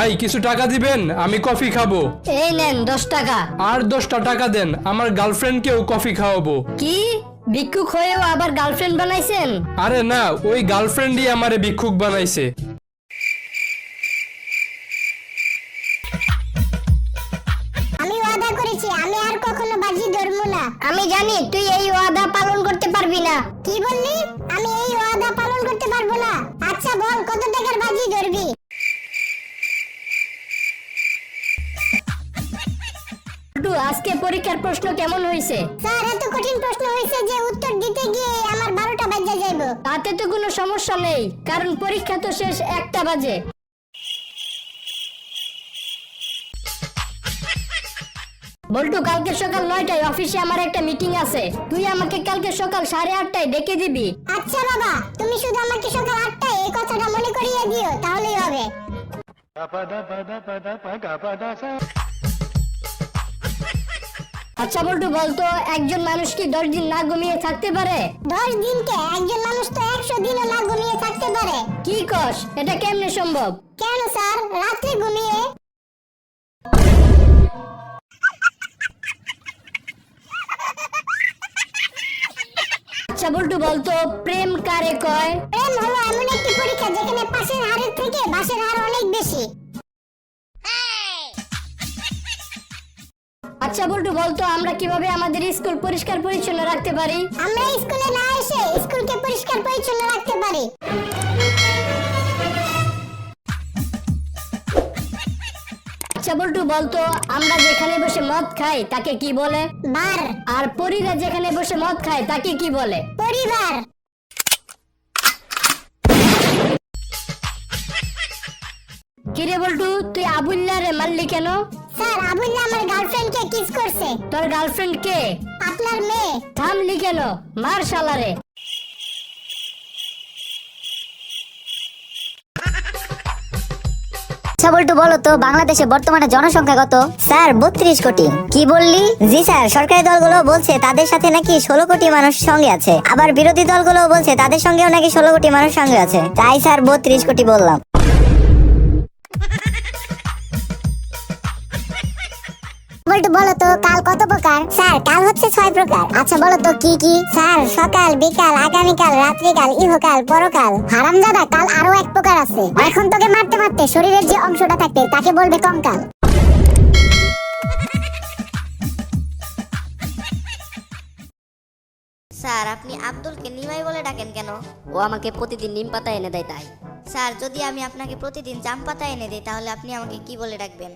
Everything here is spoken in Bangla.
ভাই কিছু টাকা দিবেন, আমি কফি খাবো। এই নেন 10 টাকা। আর 10টা টাকা দেন, আমার গার্লফ্রেন্ডকেও কফি খাওয়াবো। কি ভিক্ষুক হয়েও আবার গার্লফ্রেন্ড বানাইছেন? আরে না, ওই গার্লফ্রেন্ডই আমারে ভিক্ষুক বানাইছে। আমি ওয়াদা করেছি আমি আর কখনো বাজি ধরবো না। আমি জানি তুই এই ওয়াদা পালন করতে পারবি না। কি বললি? আমি এই ওয়াদা পালন করতে পারবো না? আচ্ছা বল কত টাকার বাজি ধরবি? আজকে পরীক্ষার প্রশ্ন কেমন হয়েছে? স্যার এত কঠিন প্রশ্ন হয়েছে যে উত্তর দিতে গিয়ে আমার 12টা বাজে যাইবো। তাতে তো কোনো সমস্যা নেই, কারণ পরীক্ষা তো শেষ 1টা বাজে। বল্টু, কালকে সকাল 9টায় অফিসে আমার একটা মিটিং আছে। তুই আমাকে কালকে সকাল 8:30টায় ডেকে দিবি। আচ্ছা বাবা, তুমি শুধু আমাকে সকাল 8টায় এই কথাটা মনে করিয়ে দিও, তাহলেই হবে। আচ্ছা বল্টু, বলতো একজন মানুষ কি 10 দিন না ঘুমিয়ে থাকতে পারে? 10 দিনকে একজন মানুষ তো 100 দিনও না ঘুমিয়ে থাকতে পারে। কি কস, এটা কেমনে সম্ভব? কেন স্যার, রাত্রে ঘুমিয়ে। আচ্ছা বল্টু, বলতো প্রেম কারে কয়? প্রেম হলো এমন একটি পরীক্ষা যেখানে পাশের হারের থেকে বাসের হার অনেক বেশি। আচ্ছা বল্টু, বলতো আমরা কিভাবে আমাদের স্কুল পরিষ্কার পরিচ্ছন্ন রাখতে পারি? আমরা স্কুলে না এসে স্কুলকে পরিষ্কার পরিচ্ছন্ন রাখতে পারি। আচ্ছা বল্টু, বলতো আমরা যেখানে বসে মদ খাই তাকে কি বলে? বার। আর পরীরা যেখানে বসে মদ খায় তাকে কি বলে? পরিবার। কিরে বল্টু, তুই আবুল্লারে মারলি কেন? স্যার আবুল্লাহ আমার গার্লফ্রেন্ডকে কিস করছে। তোর গার্লফ্রেন্ড কে? আপনার মেয়ে। থামলি কেন? মার শালারে। আচ্ছা বল্টু, বলো তো বাংলাদেশে বর্তমানে জনসংখ্যা কত? স্যার 32 কোটি। কি বললি? জি স্যার, সরকারি দলগুলো বলছে তাদের সাথে নাকি 16 কোটি মানুষ সঙ্গে আছে, আবার বিরোধী দলগুলো বলছে তাদের সঙ্গেও নাকি 16 কোটি মানুষ সঙ্গে আছে, তাই স্যার 32 কোটি বললাম। বলতো বলো তো কাল কত প্রকার? স্যার কাল হচ্ছে 6 প্রকার। আচ্ছা বলো তো কি কি? স্যার সকাল, বিকাল, আগামীকাল, রাত্রিকাল, ইহকাল, পরকাল। হারামজাদা, কাল আরো এক প্রকার আছে। এখন তোকে মারতে মারতে শরীরের যে অংশটা থাকবে তাকে বলবে কঙ্কাল। স্যার আপনি আব্দুলকে নিমাই বলে ডাকেন কেন? ও আমাকে প্রতিদিন নিম পাতা এনে দেয় তাই। স্যার যদি আমি আপনাকে প্রতিদিন জাম পাতা এনে দিই তাহলে আপনি আমাকে কি বলে ডাকবেন?